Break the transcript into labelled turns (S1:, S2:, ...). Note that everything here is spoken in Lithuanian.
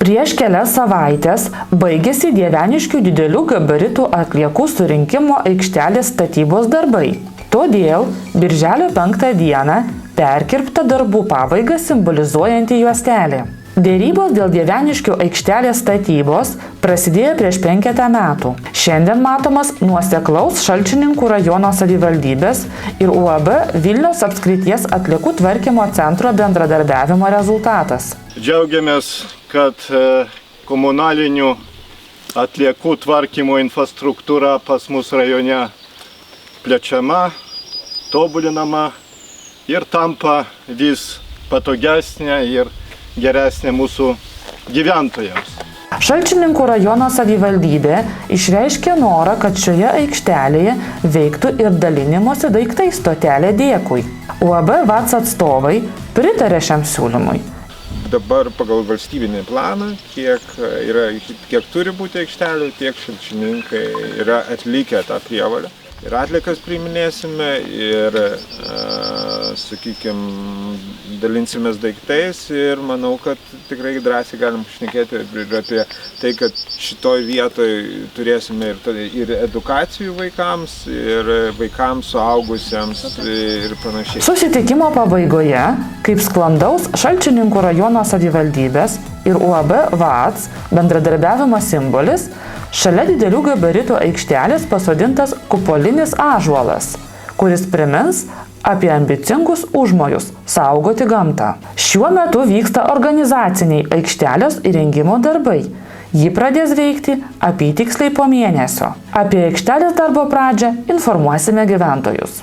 S1: Prieš kelias savaitės baigėsi Dieveniškių didelių gabaritų atliekų surinkimo aikštelės statybos darbai. Todėl birželio 5 dieną perkirpta darbų pabaigą simbolizuojanti juostelė. Dėrybos dėl Dieveniškių aikštelės statybos prasidėjo prieš 5 metų. Šiandien matomas nuoseklaus Šalčininkų rajono savivaldybės ir UAB Vilniaus apskrities atliekų tvarkymo centro bendradarbiavimo rezultatas.
S2: Džiaugiamės, kad komunalinių atliekų tvarkymo infrastruktūra pas mus rajone plečiama, tobulinama ir tampa vis patogesnė ir geresnė mūsų gyventojams.
S1: Šalčininkų rajono savivaldybė išreiškė norą, kad šioje aikštelėje veiktų ir dalinimosi daiktais stotelė Dėkui. UAB VAC atstovai pritarė šiam siūlymui.
S3: Dabar pagal valstybinį planą, kiek turi būti aikštelė, tiek šalčininkai yra atlikę tą prievolę. Ir atliekas priiminėsime ir, dalinsimės daiktais ir manau, kad tikrai drąsiai galim šnekėti ir apie tai, kad šitoj vietoj turėsime ir edukacijų vaikams, ir vaikams, suaugusiems ir panašiai.
S1: Susitikimo pabaigoje, kaip sklandaus Šalčininkų rajono savivaldybės ir UAB VAC bendradarbiavimo simbolis, šalia didelių gabaritų aikštelės pasodintas kupolinis ąžuolas, kuris primins apie ambicingus užmojus saugoti gamtą. Šiuo metu vyksta organizaciniai aikštelės įrengimo darbai. Ji pradės veikti apytiksliai po mėnesio. Apie aikštelės darbo pradžią informuosime gyventojus.